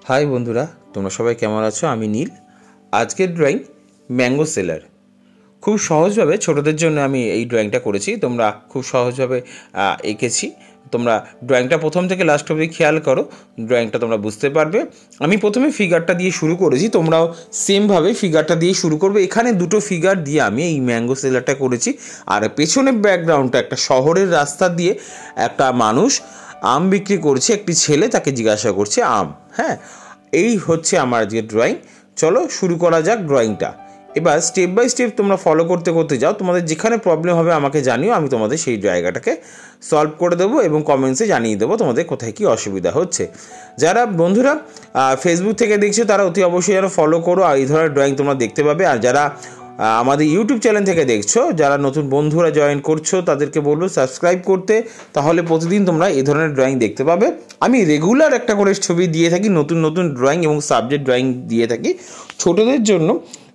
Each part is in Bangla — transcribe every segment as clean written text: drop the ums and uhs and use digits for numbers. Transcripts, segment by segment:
হাই বন্ধুরা, তোমরা সবাই কেমন আছো? আমি নীল। আজকের ড্রয়িং ম্যাঙ্গো সেলার। খুব সহজভাবে ছোটদের জন্য আমি এই ড্রয়িংটা করেছি। তোমরা খুব সহজভাবে এঁকেছি। তোমরা ড্রয়িংটা প্রথম থেকে লাস্ট অবধি খেয়াল করো, ড্রয়িংটা তোমরা বুঝতে পারবে। আমি প্রথমে ফিগারটা দিয়ে শুরু করেছি, তোমরাও সেমভাবে ফিগারটা দিয়ে শুরু করবে। এখানে দুটো ফিগার দিয়ে আমি এই ম্যাঙ্গো সেলারটা করেছি। আর পেছনে ব্যাকগ্রাউন্ডটা একটা শহরের রাস্তা দিয়ে একটা মানুষ আম বিক্রি করছে। একটি ছেলে তাকে জিজ্ঞাসা করছে আম। হ্যাঁ, এই হচ্ছে আমার আজকের ড্রয়িং। চলো শুরু করা যাক ড্রয়িংটা। এবার স্টেপ বাই স্টেপ তোমরা ফলো করতে করতে যাও। তোমাদের যেখানে প্রবলেম হবে আমাকে জানিও, আমি তোমাদের সেই জায়গাটাকে সলভ করে দেবো এবং কমেন্টসে জানিয়ে দেবো তোমাদের কোথায় কী অসুবিধা হচ্ছে। যারা বন্ধুরা ফেসবুক থেকে দেখছো তারা অতি অবশ্যই যেন ফলো করো, আর এই ধরনের ড্রয়িং তোমরা দেখতে পাবে। আর যারা আমাদের ইউটিউব চ্যানেল থেকে দেখছো, যারা নতুন বন্ধুরা জয়েন করছো তাদেরকে বলবো সাবস্ক্রাইব করতে, তাহলে প্রতিদিন তোমরা এই ধরনের ড্রয়িং দেখতে পাবে। আমি রেগুলার একটা করে ছবি দিয়ে থাকি, নতুন নতুন ড্রয়িং এবং সাবজেক্ট ড্রয়িং দিয়ে থাকি ছোটদের জন্য।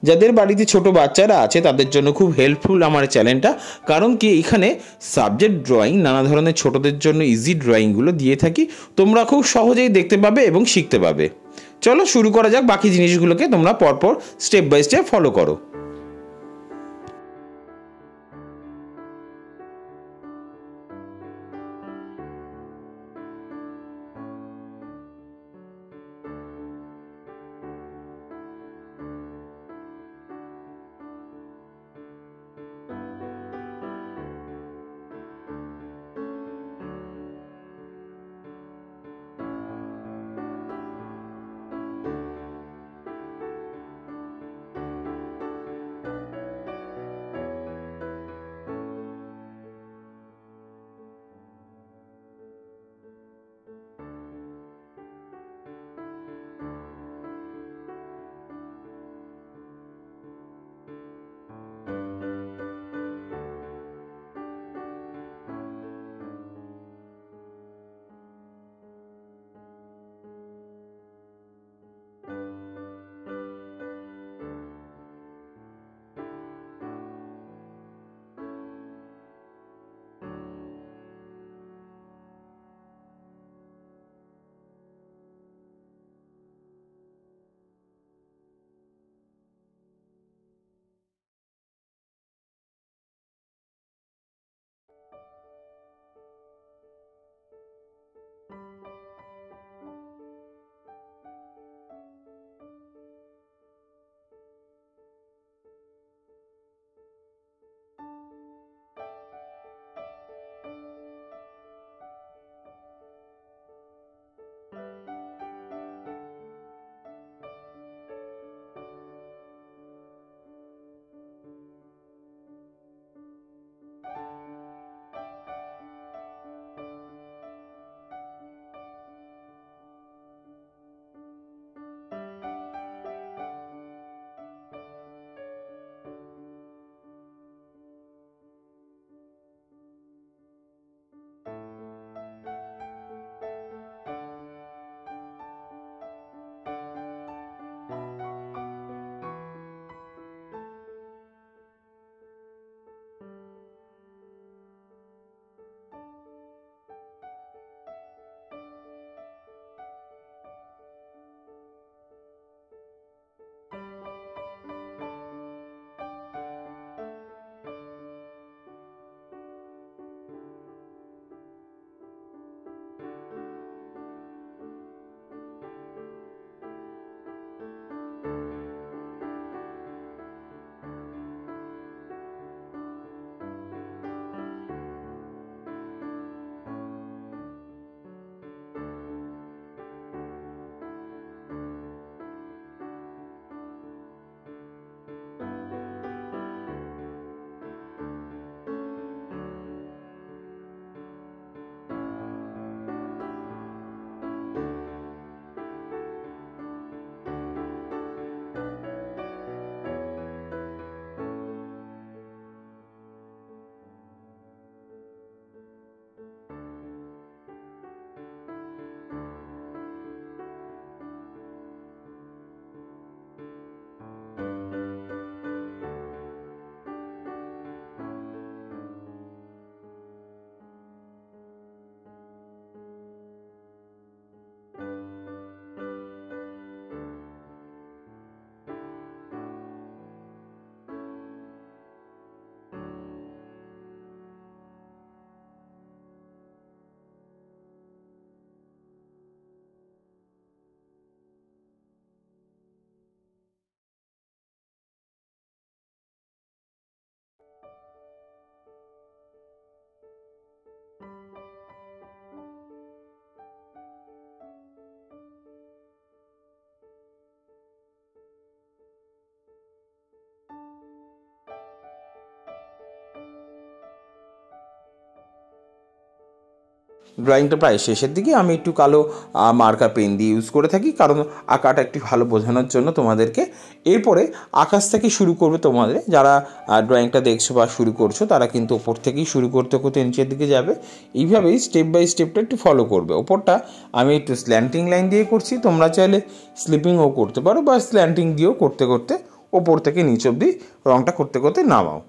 যাদের বাড়িতে ছোট বাচ্চারা আছে তাদের জন্য খুব হেল্পফুল আমার চ্যানেলটা, কারণ কি এখানে সাবজেক্ট ড্রয়িং নানা ধরনের ছোটদের জন্য ইজি ড্রয়িংগুলো দিয়ে থাকি। তোমরা খুব সহজেই দেখতে পাবে এবং শিখতে পাবে। চলো শুরু করা যাক। বাকি জিনিসগুলোকে তোমরা পরপর স্টেপ বাই স্টেপ ফলো করো। ড্রয়িংটা প্রায় শেষের দিকে আমি একটু কালো মার্কার পেন দিয়ে ইউজ করে থাকি, কারণ আঁকাটা একটু ভালো বোঝানোর জন্য তোমাদেরকে। এরপরে আকাশ থেকে শুরু করবে। তোমাদের যারা ড্রয়িংটা দেখছো বা শুরু করছো তারা কিন্তু ওপর থেকেই শুরু করতে করতে নিচের দিকে যাবে। এইভাবেই স্টেপ বাই স্টেপটা একটু ফলো করবে। ওপরটা আমি একটু স্ল্যান্টিং লাইন দিয়ে করছি, তোমরা চাইলে স্লিপিংও করতে পারো বা স্ল্যান্টিং দিয়েও করতে করতে ওপর থেকে নিচ অবধি রঙটা করতে করতে নামাও।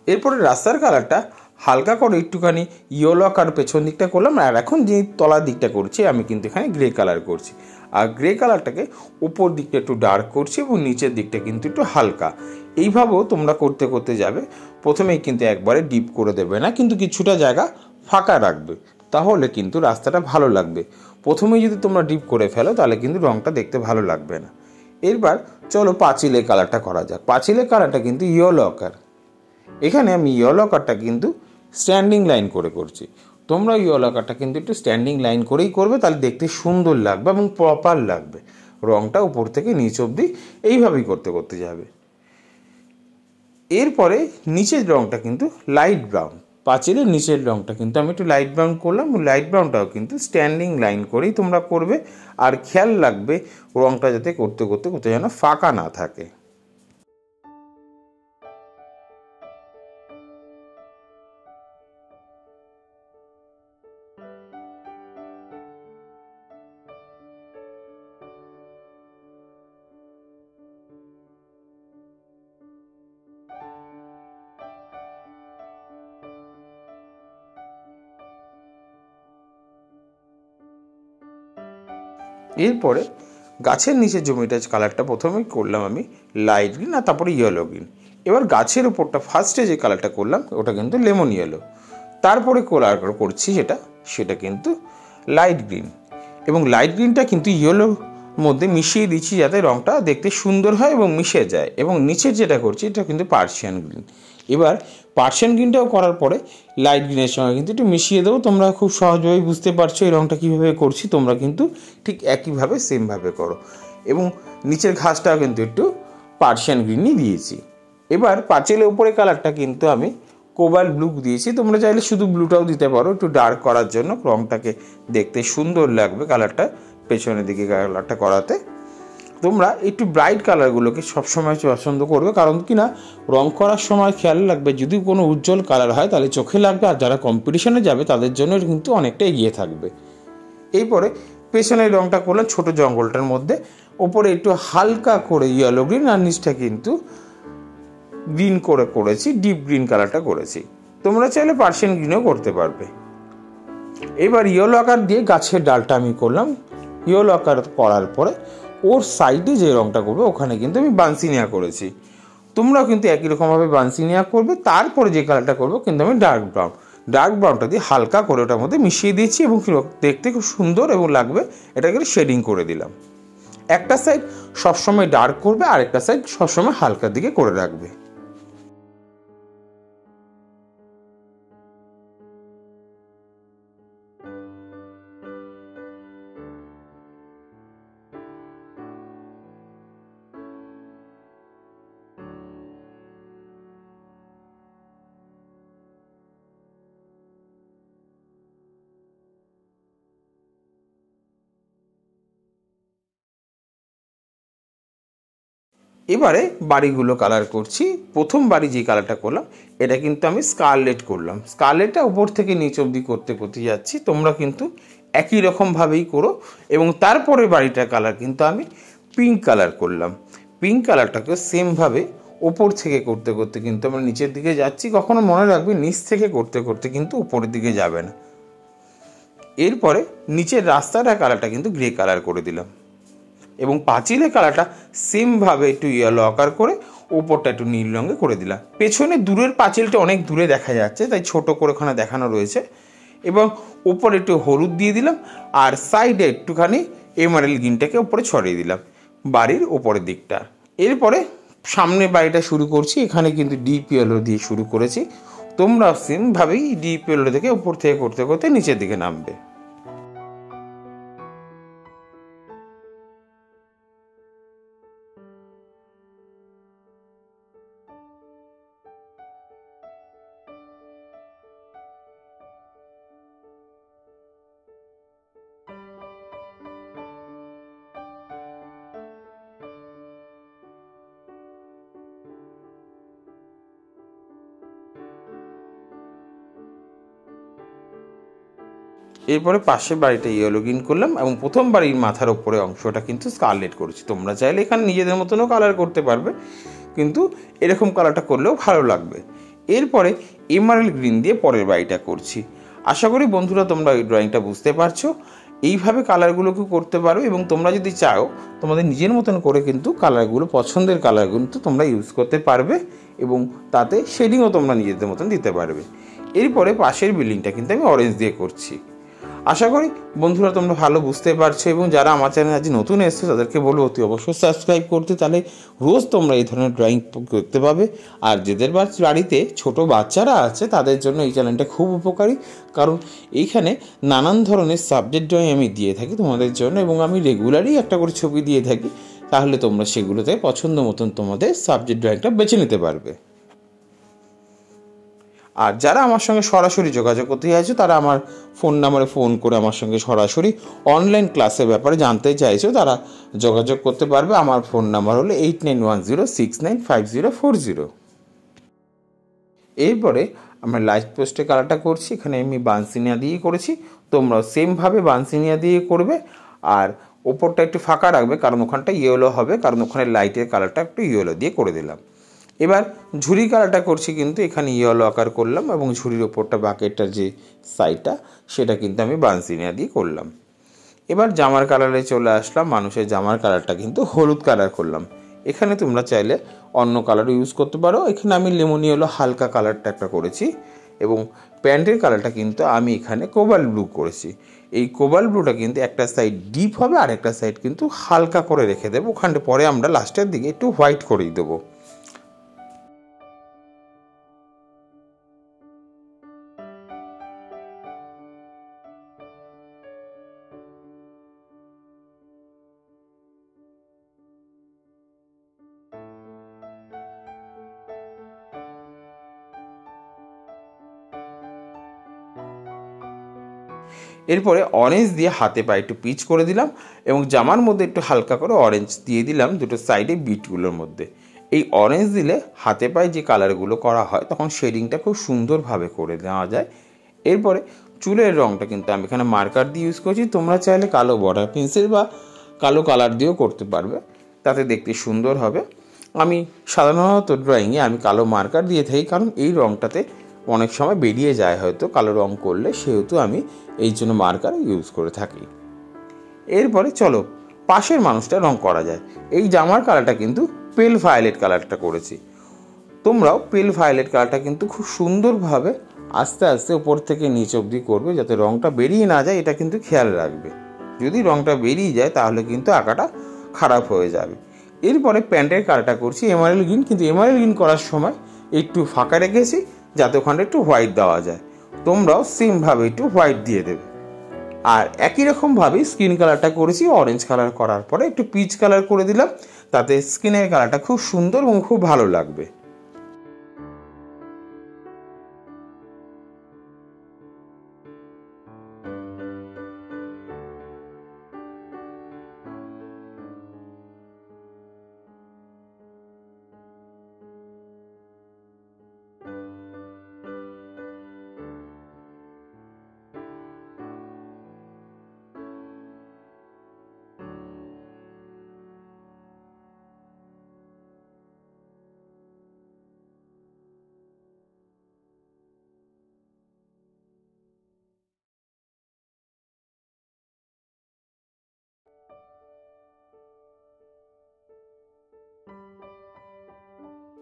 এরপরে রাস্তার কালারটা হালকা করে একটুখানি ইয়েলো আকার পেছন দিকটা করলাম, আর এখন যে তলার দিকটা করছি আমি কিন্তু এখানে গ্রে কালার করছি। আর গ্রে কালারটাকে উপর দিকটা একটু ডার্ক করছি এবং নিচের দিকটা কিন্তু একটু হালকা। এইভাবেও তোমরা করতে করতে যাবে। প্রথমেই কিন্তু একবারে ডিপ করে দেবে না, কিন্তু কিছুটা জায়গা ফাঁকা রাখবে, তাহলে কিন্তু রাস্তাটা ভালো লাগবে। প্রথমেই যদি তোমরা ডিপ করে ফেলো তাহলে কিন্তু রঙটা দেখতে ভালো লাগবে না। এরবার চলো পাঁচিলের কালারটা করা যাক। পাঁচিলের কালারটা কিন্তু ইয়েলো আকার। এখানে আমি ইয়েলো আকারটা কিন্তু স্ট্যান্ডিং লাইন করে করছি। তোমরা ইয়েলো আকারটা কিন্তু একটু স্ট্যান্ডিং লাইন করেই করবে, তাহলে দেখতে সুন্দর লাগবে এবং প্রপার লাগবে। রঙটা উপর থেকে নিচ অবধি এইভাবেই করতে করতে যাবে। এরপরে নিচের রঙটা কিন্তু লাইট ব্রাউন। পাঁচিলের নিচের রঙটা কিন্তু আমি একটু লাইট ব্রাউন করলাম। লাইট ব্রাউনটাও কিন্তু স্ট্যান্ডিং লাইন করেই তোমরা করবে। আর খেয়াল রাখবে রঙটা যাতে করতে করতে করতে যেন ফাঁকা না থাকে। এরপরে গাছের নিচে জমিটা কালারটা প্রথমেই করলাম আমি লাইট গ্রিন, আর তারপরে ইয়েলো গ্রিন। এবার গাছের ওপরটা ফার্স্টে যে কালারটা করলাম ওটা কিন্তু লেমন ইয়েলো। তারপরে কালার করছি সেটা কিন্তু লাইট গ্রিন, এবং লাইট গ্রিনটা কিন্তু ইয়েলোর মধ্যে মিশিয়ে দিচ্ছি যাতে রঙটা দেখতে সুন্দর হয় এবং মিশে যায়। এবং নিচের যেটা করছি এটা কিন্তু পার্সিয়ান গ্রিন। এবার পার্সিয়ান গ্রিনটাও করার পরে লাইট গ্রিনের সঙ্গে কিন্তু একটু মিশিয়ে দেবো। তোমরা খুব সহজভাবেই বুঝতে পারছো এই রঙটা কীভাবে করছি। তোমরা কিন্তু ঠিক একইভাবে সেমভাবে করো। এবং নিচের ঘাসটাও কিন্তু একটু পার্সিয়ান গ্রিনই দিয়েছি। এবার পাঁচিলের উপরে কালারটা কিন্তু আমি কোবাল্ট ব্লু দিয়েছি। তোমরা চাইলে শুধু ব্লুটাও দিতে পারো একটু ডার্ক করার জন্য, রঙটাকে দেখতে সুন্দর লাগবে কালারটা পেছনের দিকে কালারটা করাতে। তোমরা একটু ব্রাইট কালারগুলোকে সবসময় পছন্দ করবে, কারণ কি না রং করার সময় খেয়াল রাখবে যদি কোনো উজ্জ্বল কালার হয় তাহলে চোখে লাগবে, আর যারা কম্পিটিশনে যাবে তাদের জন্য কিন্তু অনেকটা এগিয়ে থাকবে। এরপরে পেছনের রঙটা করলাম ছোটো জঙ্গলটার মধ্যে, ওপরে একটু হালকা করে ইয়েলো গ্রিন, আর নিচটা কিন্তু গ্রিন করে করেছি, ডিপ গ্রিন কালারটা করেছি। তোমরা চাইলে পার্সিয়ান গ্রিনও করতে পারবে। এবার ইয়েলো আকার দিয়ে গাছের ডালটা আমি করলাম। ইয়েলো আকার করার পরে ওর সাইডে যে রঙটা করবে ওখানে কিন্তু আমি বানসিনিয়া করেছি। তোমরাও কিন্তু একই রকমভাবে বানসিনিয়া করবে। তারপরে যে কালারটা করবো কিন্তু আমি ডার্ক ব্রাউনটা দিয়ে হালকা করে ওটার মধ্যে মিশিয়ে দিয়েছি এবং দেখতে খুব সুন্দর এবং লাগবে। এটাকে শেডিং করে দিলাম। একটা সাইড সবসময় ডার্ক করবে, আর একটা সাইড সবসময় হালকার দিকে করে রাখবে। এবারে বাড়িগুলো কালার করছি। প্রথম বাড়ি যে কালারটা করলাম এটা কিন্তু আমি স্কারলেট করলাম। স্কারলেটটা উপর থেকে নিচ অবধি করতে করতে যাচ্ছি, তোমরা কিন্তু একই রকমভাবেই করো। এবং তারপরে বাড়িটার কালার কিন্তু আমি পিঙ্ক কালার করলাম। পিঙ্ক কালারটাকে সেমভাবে ওপর থেকে করতে করতে কিন্তু আমরা নিচের দিকে যাচ্ছি। কখনো মনে রাখবে নিচ থেকে করতে করতে কিন্তু উপরের দিকে যাবে না। এরপরে নিচের রাস্তাটার কালারটা কিন্তু গ্রে কালার করে দিলাম এবং পাঁচিলের কালারটা সেমভাবে একটু ইয়েলো আকার করে ওপরটা একটু নীল রঙে করে দিলাম। পেছনে দূরের পাঁচিলটা অনেক দূরে দেখা যাচ্ছে, তাই ছোট করে ওখানে দেখানো রয়েছে। এবং ওপরে একটু হলুদ দিয়ে দিলাম আর সাইডে একটুখানি এমারেল গ্রিনটাকে ওপরে ছড়িয়ে দিলাম বাড়ির ওপরের দিকটা। এরপরে সামনে বাড়িটা শুরু করছি। এখানে কিন্তু ডিপ ইয়েলো দিয়ে শুরু করেছি, তোমরা সেমভাবেই ডিপ ইয়েলো থেকে উপর থেকে করতে করতে নিচের দিকে নামবে। এরপরে পাশের বাড়িটা ইয়েলো গ্রিন করলাম এবং প্রথম বাড়ির মাথার ওপরে অংশটা কিন্তু স্কারলেট করেছি। তোমরা চাইলে এখানে নিজেদের মতনও কালার করতে পারবে, কিন্তু এরকম কালারটা করলেও ভালো লাগবে। এরপরে এমারেল গ্রিন দিয়ে পরের বাড়িটা করছি। আশা করি বন্ধুরা তোমরা এই ড্রয়িংটা বুঝতে পারছো। এইভাবে কালারগুলোকে করতে পারো এবং তোমরা যদি চাও তোমাদের নিজের মতন করে কিন্তু কালারগুলো, পছন্দের কালারগুলো কিন্তু তোমরা ইউজ করতে পারবে এবং তাতে শেডিংও তোমরা নিজেদের মতন দিতে পারবে। এরপরে পাশের বিল্ডিংটা কিন্তু আমি অরেঞ্জ দিয়ে করছি। আশা করি বন্ধুরা তোমরা ভালো বুঝতে পারছো এবং যারা আমার চ্যানেলে আজ নতুন এসেছো তাদেরকে বলবো অতি অবশ্যই সাবস্ক্রাইব করতে, তাহলে রোজ তোমরা এই ধরনের ড্রয়িং করতে পাবে। আর যাদের বাড়িতে ছোট বাচ্চারা আছে তাদের জন্য এই চ্যানেলটা খুব উপকারী, কারণ এইখানে নানান ধরনের সাবজেক্ট ড্রয়িং আমি দিয়ে থাকি তোমাদের জন্য এবং আমি রেগুলারই একটা করে ছবি দিয়ে থাকি। তাহলে তোমরা সেগুলোতে পছন্দ মতন তোমাদের সাবজেক্ট ড্রয়িংটা বেছে নিতে পারবে। আর যারা আমার সঙ্গে সরাসরি যোগাযোগ করতে চাইছো তারা আমার ফোন নাম্বারে ফোন করে আমার সঙ্গে সরাসরি অনলাইন ক্লাসের ব্যাপারে জানতে চাইছো তারা যোগাযোগ করতে পারবে। আমার ফোন নাম্বার হলো 8910695040। এরপরে আমরা লাইট পোস্টের কালারটা করছি। এখানে আমি বানসিনিয়া দিয়ে করেছি, তোমরা সেমভাবে বানসিনিয়া দিয়ে করবে। আর ওপরটা একটু ফাঁকা রাখবে কারণ ওখানটা ইয়েলো হবে, কারণ ওখানে লাইটের কালারটা একটু ইয়েলো দিয়ে করে দিলাম। এবার ঝুড়ি কালারটা করছি, কিন্তু এখানে ইয়েলো আকার করলাম এবং ঝুড়ির ওপরটা বাকেটটার যে সাইডটা সেটা কিন্তু আমি বানসিনিয়া দিয়ে করলাম। এবার জামার কালারে চলে আসলাম। মানুষের জামার কালারটা কিন্তু হলুদ কালার করলাম। এখানে তোমরা চাইলে অন্য কালারও ইউজ করতে পারো। এখানে আমি লেমন ইয়েলো হালকা কালারটা একটা করেছি এবং প্যান্টের কালারটা কিন্তু আমি এখানে কোবাল্ট ব্লু করেছি। এই কোবাল্ট ব্লুটা কিন্তু একটা সাইড ডিপ হবে আর একটা সাইড কিন্তু হালকা করে রেখে দেবো, ওখানটা পরে আমরা লাস্টের দিকে একটু হোয়াইট করেই দেবো। এরপরে অরেঞ্জ দিয়ে হাতে পায়ে একটু পিচ করে দিলাম এবং জামার মধ্যে একটু হালকা করে অরেঞ্জ দিয়ে দিলাম দুটো সাইডে বিটগুলোর মধ্যে। এই অরেঞ্জ দিলে হাতে পায়ে যে কালারগুলো করা হয় তখন শেডিংটা খুব সুন্দরভাবে করে দেওয়া যায়। এরপরে চুলের রঙটা কিন্তু আমি এখানে মার্কার দিয়ে ইউজ করছি, তোমরা চাইলে কালো বর্ডার পেন্সিল বা কালো কালার দিয়েও করতে পারবে, তাতে দেখতে সুন্দর হবে। আমি সাধারণত ড্রয়িংয়ে আমি কালো মার্কার দিয়ে থাকি, কারণ এই রঙটাতে অনেক সময় বেরিয়ে যায় হয়তো কালো রঙ করলে, সেহেতু আমি এই জন্য মার্কার ইউজ করে থাকি। এরপরে চলো পাশের মানুষটা রঙ করা যায়। এই জামার কালারটা কিন্তু পেল ভায়োলেট কালারটা করেছি। তোমরাও পেল ভায়োলেট কালারটা কিন্তু খুব সুন্দরভাবে আস্তে আস্তে উপর থেকে নিচ অবধি করবে, যাতে রঙটা বেরিয়ে না যায়, এটা কিন্তু খেয়াল রাখবে। যদি রঙটা বেরিয়ে যায় তাহলে কিন্তু আঁকাটা খারাপ হয়ে যাবে। এরপরে প্যান্টের কালারটা করছি এমারেল গ্রিন, কিন্তু এমারেল গ্রিন করার সময় একটু ফাঁকা রেখেছি যাতে ওখানে একটু হোয়াইট দেওয়া যায়। তোমরাও সেমভাবে একটু হোয়াইট দিয়ে দেবে। আর একই রকমভাবেই স্কিন কালারটা করেছি, অরেঞ্জ কালার করার পরে একটু পিচ কালার করে দিলাম, তাতে স্কিনের কালারটা খুব সুন্দর এবং খুব ভালো লাগবে।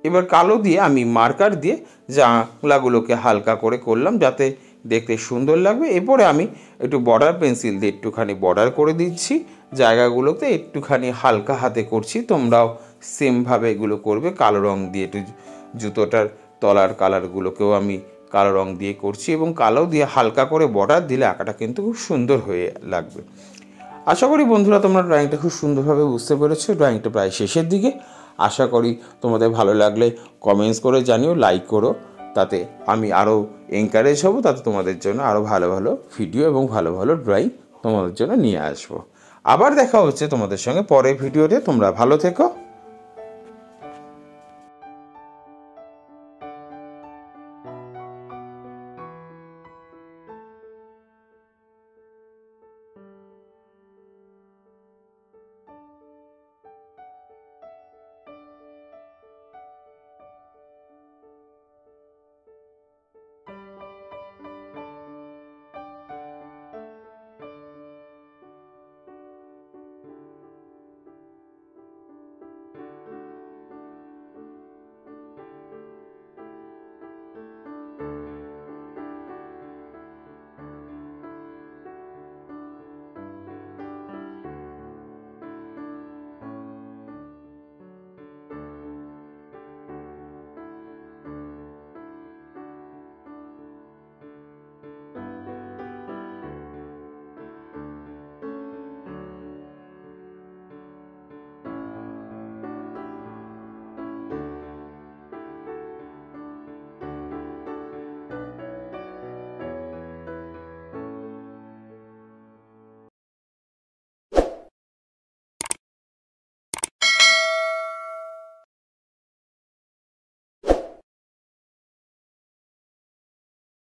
এবার কালো দিয়ে আমি মার্কার দিয়ে জানলাগুলোকে হালকা করে করলাম যাতে দেখতে সুন্দর লাগবে। এরপরে আমি একটু বর্ডার পেন্সিল দিয়ে একটুখানি বর্ডার করে দিচ্ছি জায়গাগুলোতে, একটুখানি হালকা হাতে করছি। তোমরাও সেমভাবে এগুলো করবে। কালো রং দিয়ে একটু জুতোটার তলার কালারগুলোকেও আমি কালো রং দিয়ে করছি এবং কালো দিয়ে হালকা করে বর্ডার দিলে আঁকাটা কিন্তু খুব সুন্দর হয়ে লাগবে। আশা করি বন্ধুরা তোমরা ড্রয়িংটা খুব সুন্দরভাবে বুঝতে পেরেছো। ড্রয়িংটা প্রায় শেষের দিকে। আশা করি তোমাদের ভালো লাগলে কমেন্টস করে জানিও, লাইক করো, তাতে আমি আরও এনকারেজ হব, তাতে তোমাদের জন্য আরও ভালো ভালো ভিডিও এবং ভালো ভালো ড্রয়িং তোমাদের জন্য নিয়ে আসবো। আবার দেখা হচ্ছে তোমাদের সঙ্গে পরের ভিডিওতে। তোমরা ভালো থেকো।